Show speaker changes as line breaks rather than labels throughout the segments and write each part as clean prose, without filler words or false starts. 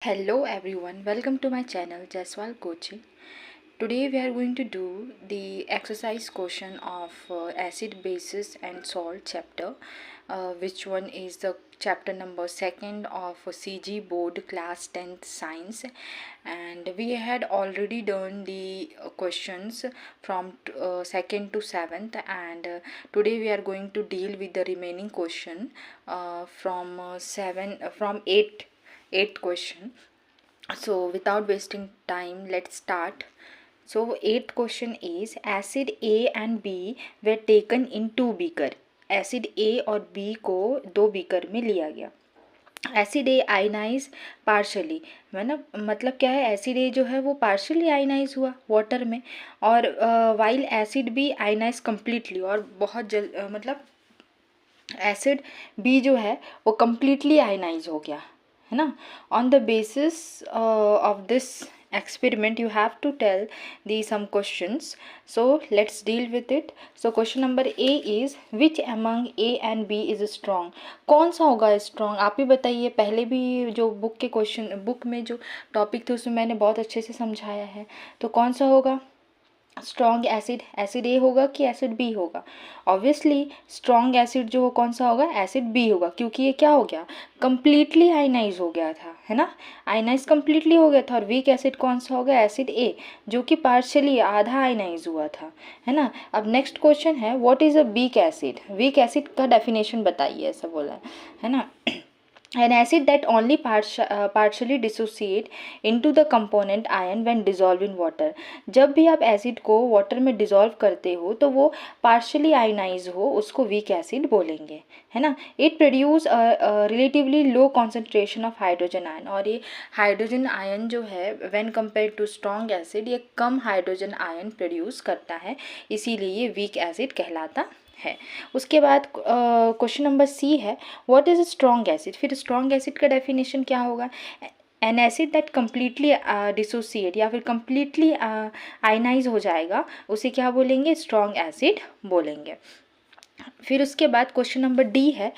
Hello everyone, welcome to my channel Jaiswal Coaching. Today we are going to do the exercise question of acid, bases and salt chapter, which one is the chapter number 2nd of CG board class 10th science, and we had already done the questions from 2nd to 7th, and today we are going to deal with the remaining question from 8th question. So without wasting time, let's start. So eighth question is, acid A and B were taken in two beaker. Acid A और B को दो beaker में लिया गया. Acid A ionise partially, मतलब क्या है, acid A जो है वो पार्शली आयनाइज हुआ वाटर में, और while acid be ionise completely, और बहुत मतलब एसिड बी जो है वो कम्प्लीटली आयनाइज हो गया है ना. On the basis of this experiment you have to tell the some questions, so let's deal with it. So question number A is, which among A and B is strong? कौन सा होगा strong, आप ही बताइए. पहले भी जो book के question, book में जो टॉपिक थे उसमें मैंने बहुत अच्छे से समझाया है. तो कौन सा होगा स्ट्रॉन्ग एसिड? एसिड ए होगा कि एसिड बी होगा? ऑब्वियसली स्ट्रॉन्ग एसिड जो कौन सा होगा, एसिड बी होगा, क्योंकि ये क्या हो गया, कम्प्लीटली आयनाइज हो गया था, है ना. आयनाइज कम्प्लीटली हो गया था. और वीक एसिड कौन सा होगा, एसिड ए, जो कि पार्शली आधा आयनाइज हुआ था, है ना. अब नेक्स्ट क्वेश्चन है, what is a weak acid? Weak acid का डेफिनेशन बताइए, ऐसा बोला है ना. An acid that only partially dissociate into the component ion when dissolved in water. जब भी आप एसिड को वाटर में डिजॉल्व करते हो तो वो पार्शली आयनाइज हो, उसको वीक एसिड बोलेंगे, है ना. It produce relatively low concentration of hydrogen ion, और ये हाइड्रोजन आयन जो है when compare to strong acid, ये कम हाइड्रोजन आयन प्रोड्यूस करता है, इसीलिए ये वीक एसिड कहलाता है. उसके बाद क्वेश्चन नंबर सी है, व्हाट इज़ स्ट्रॉन्ग एसिड? फिर स्ट्रॉन्ग एसिड का डेफिनेशन क्या होगा, N acid that completely dissociate, या फिर कम्प्लीटली आयनाइज हो जाएगा, उसे क्या बोलेंगे, स्ट्रॉन्ग एसिड बोलेंगे. फिर उसके बाद क्वेश्चन नंबर डी है,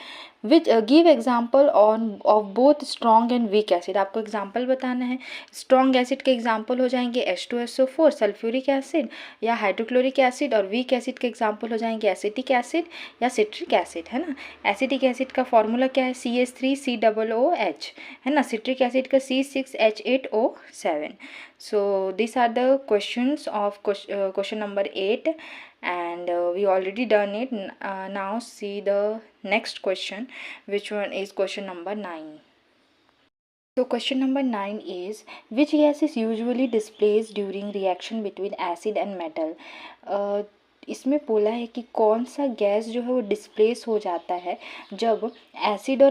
which give example on off both strong and weak acid. आपको एग्जाम्पल बताना है. स्ट्रॉन्ग एसिड के एग्जाम्पल हो जाएंगे H2SO4 सल्फ्यूरिक एसिड या हाइड्रोक्लोरिक एसिड, और वीक एसिड के एग्जाम्पल हो जाएंगे एसिटिक एसिड या सिट्रिक एसिड, है ना. एसिटिक एसिड का फॉर्मूला क्या है, CH3COOH, है ना. सिट्रिक एसिड का C6H8O7. So these are the questions of question number 8, and we already done it. Now see the next question, which one is question number 9. So question number 9 is, which gas is usually displaced during reaction between acid and metal? इसमें बोला है कि कौन सा gas जो है वो displace हो जाता है जब एसिड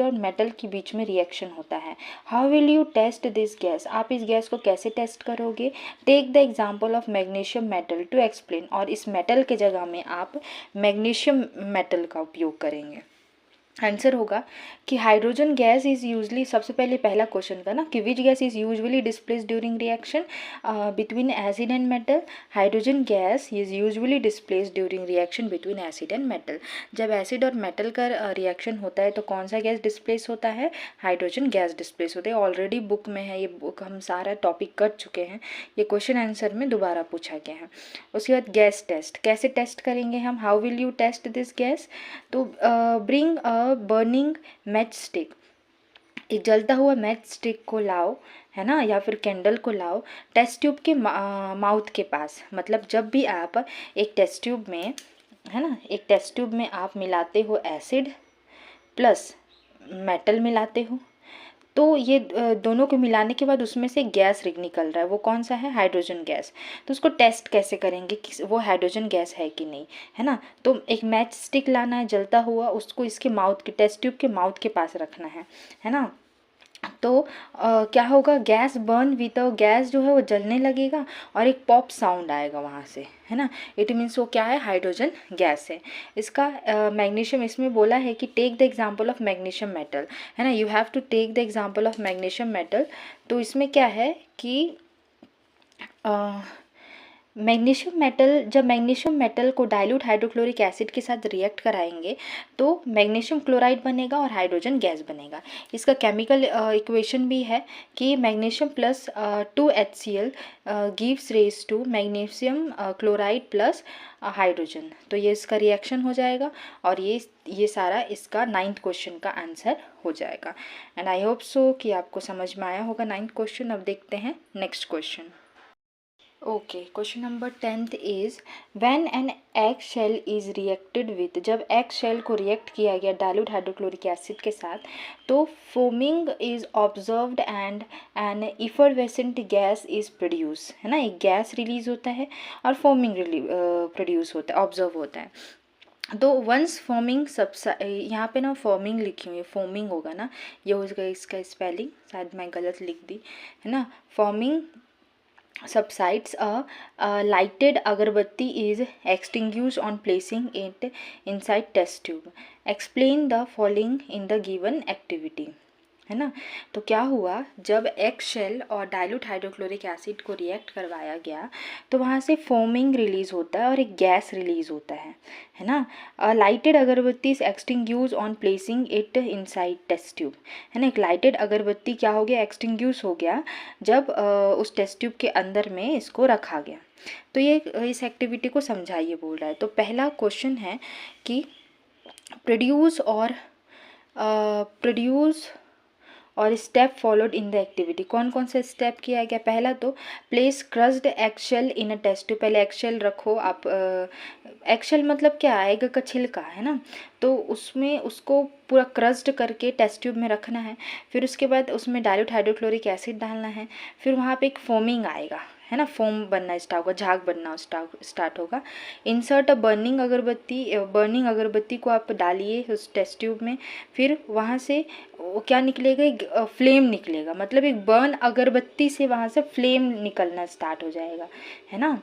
और मेटल के बीच में रिएक्शन होता है. How will you test this gas? आप इस गैस को कैसे टेस्ट करोगे? Take the example of magnesium metal to explain, और इस मेटल के जगह में आप मैग्नीशियम मेटल का उपयोग करेंगे. आंसर होगा कि हाइड्रोजन गैस इज़ यूजली, सबसे पहले पहला क्वेश्चन का ना, कि which gas is usually displace during reaction between acid and metal. Hydrogen gas is usually displace during reaction between acid and metal. जब एसिड और मेटल का रिएक्शन होता है तो कौन सा गैस डिस्प्लेस होता है, हाइड्रोजन गैस डिस्प्लेस होता है. ऑलरेडी बुक में है, ये बुक हम सारा टॉपिक कर चुके हैं, ये क्वेश्चन आंसर में दोबारा पूछा गया है. उसके बाद गैस टेस्ट, कैसे टेस्ट करेंगे हम, how will you test this gas? तो ब्रिंग बर्निंग मैच स्टिक, एक जलता हुआ मैच स्टिक को लाओ, है ना, या फिर कैंडल को लाओ टेस्ट ट्यूब के माउथ के पास. मतलब जब भी आप एक टेस्ट ट्यूब में, है ना, एक टेस्ट ट्यूब में आप मिलाते हो एसिड प्लस मेटल मिलाते हो, तो ये दोनों को मिलाने के बाद उसमें से गैस निकल रहा है, वो कौन सा है, हाइड्रोजन गैस. तो उसको टेस्ट कैसे करेंगे कि वो हाइड्रोजन गैस है कि नहीं, है ना. तो एक मैच स्टिक लाना है जलता हुआ, उसको इसके माउथ के, टेस्ट ट्यूब के माउथ के पास रखना है ना. तो क्या होगा, गैस बर्न विद, गैस जो है वो जलने लगेगा और एक पॉप साउंड आएगा वहाँ से, है ना. इट मीन्स वो क्या है, हाइड्रोजन गैस है. इसका मैग्नीशियम, इसमें बोला है कि take the example of magnesium metal, है ना. You have to take the example of magnesium metal. तो इसमें क्या है कि मैग्नीशियम मेटल, जब मैग्नीशियम मेटल को डाइल्यूट हाइड्रोक्लोरिक एसिड के साथ रिएक्ट कराएंगे तो मैग्नीशियम क्लोराइड बनेगा और हाइड्रोजन गैस बनेगा। इसका केमिकल इक्वेशन भी है कि magnesium plus 2HCl gives rise to magnesium chloride plus hydrogen. तो ये इसका रिएक्शन हो जाएगा और ये सारा इसका 9th क्वेश्चन का आंसर हो जाएगा। एंड आई होप सो कि आपको समझ में आया होगा 9th क्वेश्चन। अब देखते हैं next question. Okay, question number 10th is when an egg shell is reacted with, जब एग शेल को रिएक्ट किया गया डाइल्यूट हाइड्रोक्लोरिक एसिड के साथ तो foaming is observed and an effervescent gas is produce, है ना, एक गैस रिलीज होता है और फोमिंग प्रोड्यूस होता है, ऑब्जर्व होता है। तो वंस फॉर्मिंग यहाँ पे ना फॉर्मिंग लिखी हुई है, फोमिंग होगा ना, ये होगा इसका स्पेलिंग, शायद मैं गलत लिख दी है ना। Forming subsides, a lighted agarbatti is extinguished on placing it inside test tube. Explain the following in the given activity, है ना। तो क्या हुआ, जब एग शेल और डाइल्यूट हाइड्रोक्लोरिक एसिड को रिएक्ट करवाया गया तो वहाँ से फोमिंग रिलीज होता है और एक गैस रिलीज होता है ना। Lighted agarbatti is extinguish on placing it inside test tube, है ना। एक लाइटेड अगरबत्ती क्या हो गया, एक्सटिंग्यूज हो गया जब उस टेस्ट ट्यूब के अंदर में इसको रखा गया। तो ये इस एक्टिविटी को समझाइए बोल रहा है। तो पहला क्वेश्चन है कि प्रोड्यूस और step followed in the activity, कौन कौन से स्टेप किया गया। पहला तो place crushed eggshell in a test tube, पहले एगशेल रखो आप। एगशेल मतलब क्या है, एग का छिलका, है ना। तो उसमें उसको पूरा क्रस्ड करके टेस्ट ट्यूब में रखना है। फिर उसके बाद उसमें डाइल्यूट हाइड्रोक्लोरिक एसिड डालना है। फिर वहाँ पे एक फोमिंग आएगा, है ना, फोम बनना स्टार्ट होगा, झाग बनना स्टार्ट होगा। इंसर्ट अ बर्निंग अगरबत्ती, बर्निंग अगरबत्ती को आप डालिए उस टेस्ट ट्यूब में। फिर वहाँ से वो क्या निकलेगा, एक फ्लेम निकलेगा, मतलब एक बर्न अगरबत्ती से वहाँ से फ्लेम निकलना स्टार्ट हो जाएगा, है ना।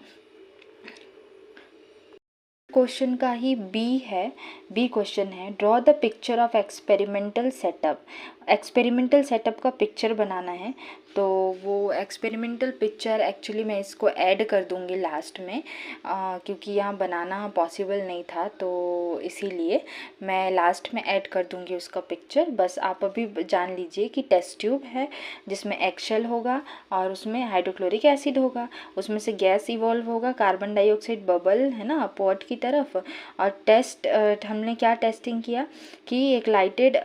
क्वेश्चन का ही बी क्वेश्चन है, draw the picture of experimental setup. Experimental setup का पिक्चर बनाना है। तो वो एक्सपेरिमेंटल पिक्चर एक्चुअली मैं इसको ऐड कर दूँगी लास्ट में, क्योंकि यहाँ बनाना पॉसिबल नहीं था, तो इसीलिए मैं लास्ट में ऐड कर दूँगी उसका पिक्चर। बस आप अभी जान लीजिए कि टेस्ट ट्यूब है जिसमें एक्शेल होगा और उसमें हाइड्रोक्लोरिक एसिड होगा, उसमें से गैस इवॉल्व होगा, कार्बन डाइऑक्साइड बबल, है ना, पॉट की तरफ। और टेस्ट हमने क्या टेस्टिंग किया कि एक lighted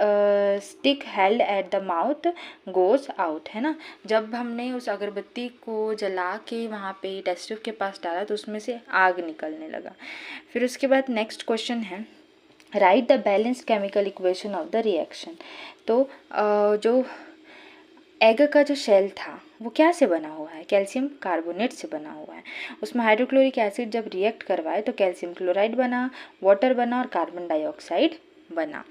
stick held at the mouth goes out, है ना। जब हमने उस अगरबत्ती को जला के वहाँ पे टेस्ट ट्यूब के पास डाला तो उसमें से आग निकलने लगा। फिर उसके बाद नेक्स्ट क्वेश्चन है, right the balanced chemical equation of the reaction. तो जो एग का जो शेल था वो क्या से बना हुआ है, कैल्शियम कार्बोनेट से बना हुआ है। उसमें हाइड्रोक्लोरिक एसिड जब रिएक्ट करवाए तो कैल्शियम क्लोराइड बना, वाटर बना और कार्बन डाइऑक्साइड बना।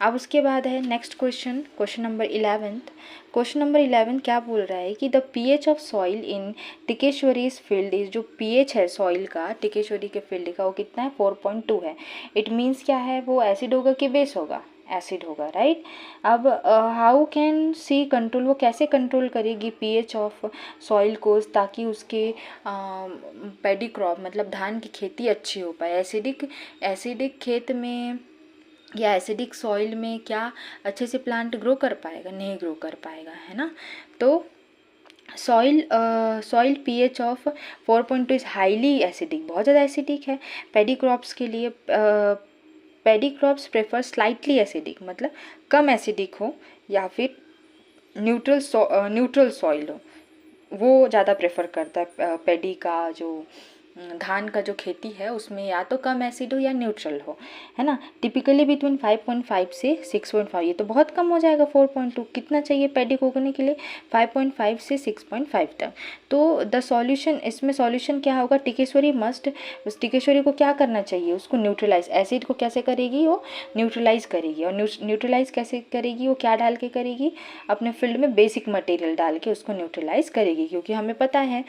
अब उसके बाद है next question, question number 11th। Question number 11 क्या बोल रहा है कि the pH of soil in Tikeshwari's field is, जो पीएच है सॉइल का टिकेश्वरी के फील्ड का वो कितना है, 4.2 है। इट मीन्स क्या है, वो एसिड होगा कि बेस होगा, एसिड होगा, राइट। अब हाउ कैन सी कंट्रोल, वो कैसे कंट्रोल करेगी पीएच ऑफ सॉइल को ताकि उसके पैडी क्रॉप मतलब धान की खेती अच्छी हो पाए। एसिडिक खेत में या एसिडिक सॉइल में क्या अच्छे से प्लांट ग्रो कर पाएगा, नहीं ग्रो कर पाएगा, है ना। तो soil pH of 4.2 is highly acidic, बहुत ज़्यादा एसिडिक है। पैडी क्रॉप्स के लिए paddy crops prefer slightly acidic, मतलब कम एसिडिक हो या फिर न्यूट्रल सॉइल हो, वो ज़्यादा प्रेफर करता है। पैडी का जो धान का जो खेती है उसमें या तो कम एसिड हो या न्यूट्रल हो, है ना। टिपिकली बिटवीन 5.5 से 6.5, ये तो बहुत कम हो जाएगा। 4.2 कितना चाहिए पैडी को उगने के लिए, 5.5 से 6.5 तक। तो द सॉल्यूशन, इसमें सॉल्यूशन क्या होगा, टिकेश्वरी मस्ट, उस टिकेश्वरी को क्या करना चाहिए, उसको न्यूट्रलाइज, एसिड को कैसे करेगी, वो न्यूट्रलाइज करेगी। और न्यूट्रलाइज कैसे करेगी, वो क्या डाल के करेगी, अपने फील्ड में बेसिक मटेरियल डाल के उसको न्यूट्रलाइज करेगी। क्योंकि हमें पता है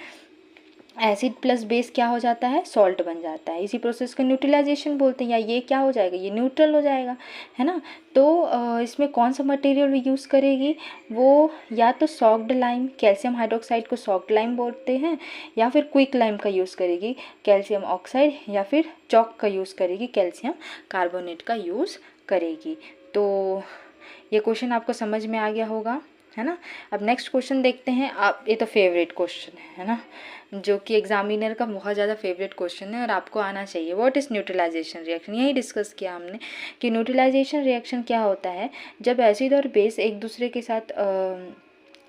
एसिड प्लस बेस क्या हो जाता है, सॉल्ट बन जाता है। इसी प्रोसेस को न्यूट्रलाइजेशन बोलते हैं, या ये क्या हो जाएगा, ये न्यूट्रल हो जाएगा, है ना। तो इसमें कौन सा मटेरियल यूज़ करेगी, वो या तो सॉक्ड लाइम, कैल्शियम हाइड्रोक्साइड को सॉक्ड लाइम बोलते हैं, या फिर क्विक लाइम का यूज़ करेगी, कैल्शियम ऑक्साइड, या फिर चॉक का यूज़ करेगी, कैल्शियम कार्बोनेट का यूज़ करेगी। तो ये क्वेश्चन आपको समझ में आ गया होगा, है ना। अब नेक्स्ट क्वेश्चन देखते हैं। आप, ये तो फेवरेट क्वेश्चन है ना, जो कि एग्जामिनर का बहुत ज़्यादा फेवरेट क्वेश्चन है और आपको आना चाहिए। व्हाट इज़ न्यूट्रलाइजेशन रिएक्शन, यही डिस्कस किया हमने कि न्यूट्रलाइजेशन रिएक्शन क्या होता है। जब एसिड और बेस एक दूसरे के साथ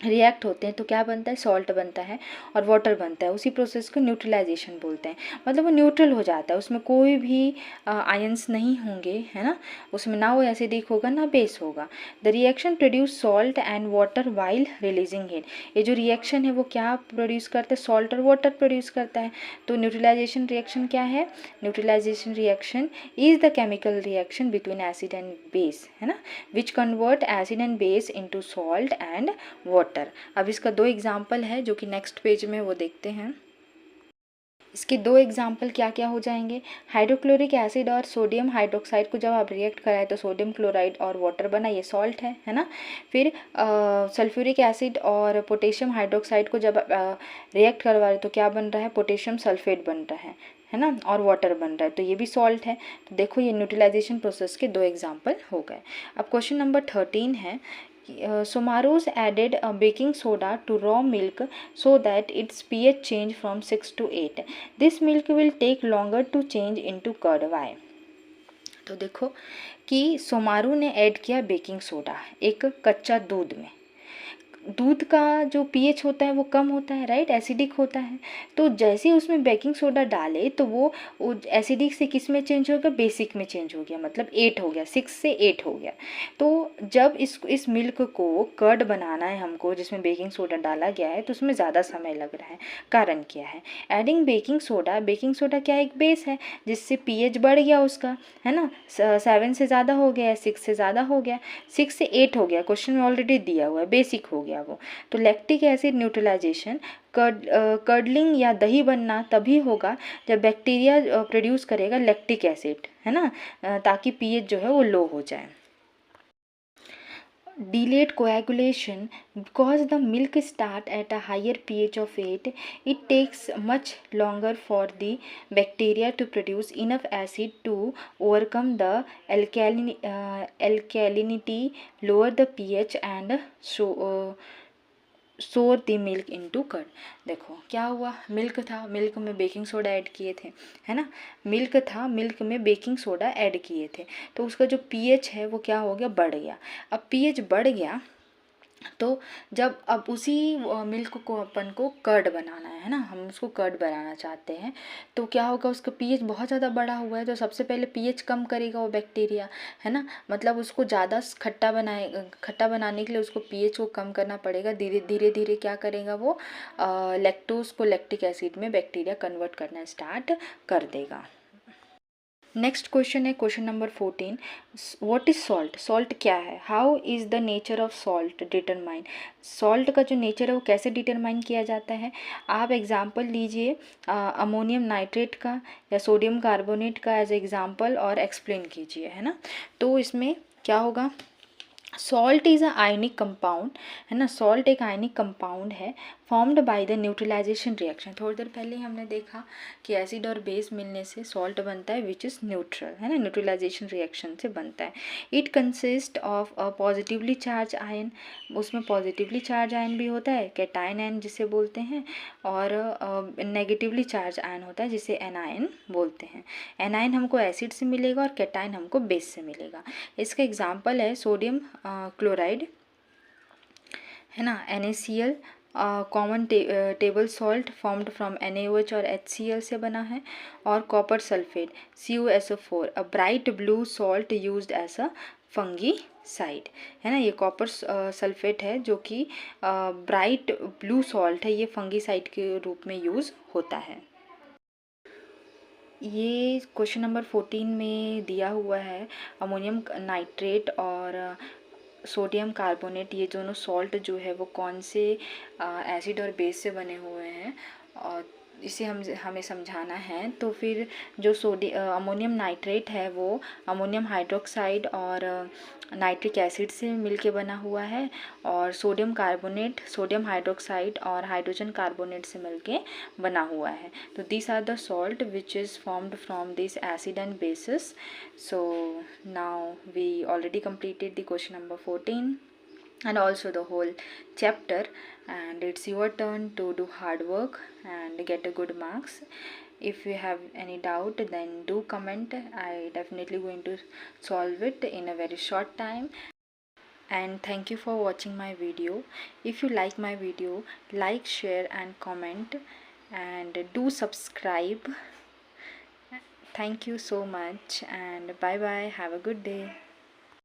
रिएक्ट होते हैं तो क्या बनता है, सॉल्ट बनता है और वाटर बनता है। उसी प्रोसेस को न्यूट्रलाइजेशन बोलते हैं। मतलब वो न्यूट्रल हो जाता है, उसमें कोई भी आयंस नहीं होंगे, है ना। उसमें ना वो एसिडिक होगा ना बेस होगा। The reaction produce salt and water while releasing heat. ये जो रिएक्शन है वो क्या प्रोड्यूस करता है, सॉल्ट और वाटर प्रोड्यूस करता है। तो न्यूट्रलाइजेशन रिएक्शन क्या है, neutralisation reaction is the chemical reaction between acid and base, है ना, which convert acid and base into salt and water. अब इसका दो एग्जाम्पल है जो कि नेक्स्ट पेज में वो देखते हैं। इसके दो एग्जाम्पल क्या क्या हो जाएंगे, हाइड्रोक्लोरिक एसिड और सोडियम हाइड्रोक्साइड को जब आप रिएक्ट कराए तो सोडियम क्लोराइड और वाटर बना, ये सॉल्ट है ना। फिर सल्फ्यूरिक एसिड और पोटेशियम हाइड्रोक्साइड को जब रिएक्ट करवा रहे तो क्या बन रहा है, पोटेशियम सल्फेट बन रहा है ना, और वाटर बन रहा है, तो ये भी सॉल्ट है। तो देखो ये न्यूट्रलाइजेशन प्रोसेस के दो एग्जाम्पल हो गए। अब क्वेश्चन नंबर 13 है, Somaros added a baking soda to raw milk so that its pH change from 6 to 8. This milk will take longer to change into curd. Why? तो देखो कि सोमारू ने ऐड किया बेकिंग सोडा एक कच्चा दूध में। दूध का जो पीएच होता है वो कम होता है, राइट, एसिडिक होता है। तो जैसे ही उसमें बेकिंग सोडा डाले तो वो एसिडिक से किस में चेंज हो गया, बेसिक में चेंज हो गया, मतलब 8 हो गया, 6 से 8 हो गया। तो जब इस मिल्क को कर्ड बनाना है हमको, जिसमें बेकिंग सोडा डाला गया है, तो उसमें ज़्यादा समय लग रहा है। कारण क्या है, एडिंग बेकिंग सोडा क्या एक बेस है जिससे पीएच बढ़ गया उसका, है ना। 7 से ज़्यादा हो गया, 6 से ज़्यादा हो गया, 6 से 8 हो गया, क्वेश्चन में ऑलरेडी दिया हुआ है, बेसिक हो गया वो। तो लैक्टिक एसिड न्यूट्रलाइजेशन, कर्डलिंग या दही बनना तभी होगा जब बैक्टीरिया प्रोड्यूस करेगा लैक्टिक एसिड, है ना, ताकि पीएच जो है वो लो हो जाए। Delayed coagulation, because the milk start at a higher pH of 8, it takes much longer for the bacteria to produce enough acid to overcome the alkalinity, lower the pH and सोर दी milk into curd. देखो क्या हुआ, milk था, milk में baking soda add किए थे, है ना, मिल्क था, मिल्क में बेकिंग सोडा ऐड किए थे, तो उसका जो पीएच है वो क्या हो गया, बढ़ गया। अब पीएच बढ़ गया तो जब अब उसी मिल्क को अपन को कर्ड बनाना है ना, हम उसको कर्ड बनाना चाहते हैं, तो क्या होगा, उसका पीएच बहुत ज़्यादा बढ़ा हुआ है, तो सबसे पहले पीएच कम करेगा वो बैक्टीरिया, है ना। मतलब उसको ज़्यादा खट्टा बनाने के लिए उसको पीएच को कम करना पड़ेगा। धीरे धीरे क्या करेगा वो, लैक्टोज को लैक्टिक एसिड में बैक्टीरिया कन्वर्ट करना स्टार्ट कर देगा। नेक्स्ट क्वेश्चन है question number 14, what is salt, salt क्या है, how is the nature of salt determine, salt का जो नेचर है वो कैसे डिटरमाइन किया जाता है। आप एग्जांपल लीजिए अमोनियम नाइट्रेट का या सोडियम कार्बोनेट का एज एग्जांपल और एक्सप्लेन कीजिए, है ना। तो इसमें क्या होगा, salt is a ionic compound, है ना, सॉल्ट एक आयनिक कंपाउंड है formed by the neutralisation reaction. थोड़ी देर पहले हमने देखा कि एसिड और बेस मिलने से सॉल्ट बनता है विच इज़ न्यूट्रल, है ना, न्यूट्रलाइजेशन रिएक्शन से बनता है। It consist of a positively charge ion, उसमें पॉजिटिवली चार्ज आयन भी होता है, कैटायन आयन जिसे बोलते हैं, और नेगेटिवली चार्ज आयन होता है जिसे एनायन बोलते हैं। एनायन हमको एसिड से मिलेगा और कैटायन हमको बेस से मिलेगा। इसका एग्जाम्पल है सोडियम क्लोराइड, है ना, NaCl, common table salt formed from NaOH और HCl से बना है, और copper sulphate CuSO4, a bright blue salt used as a fungicide, है ना। ये कॉपर सल्फेट है जो कि ब्राइट ब्लू सॉल्ट है, ये फंगीसाइड के रूप में यूज़ होता है। ये क्वेश्चन नंबर 14 में दिया हुआ है, अमोनियम नाइट्रेट और सोडियम कार्बोनेट, ये दोनों सॉल्ट जो है वो कौन से एसिड और बेस से बने हुए हैं, और इसे हमें समझाना है। तो फिर जो अमोनियम नाइट्रेट है वो अमोनियम हाइड्रोक्साइड और नाइट्रिक एसिड से मिलके बना हुआ है, और सोडियम कार्बोनेट सोडियम हाइड्रोक्साइड और हाइड्रोजन कार्बोनेट से मिलके बना हुआ है। तो this are the salt which is formed from this acid and basis. So now we already completed the question number 14 and also the whole chapter, and it's your turn to do hard work and get a good marks. If you have any doubt, then do comment. I definitely going to solve it in a very short time. And thank you for watching my video. If you like my video, like, share and comment, and do subscribe. Thank you so much, and bye bye, have a good day.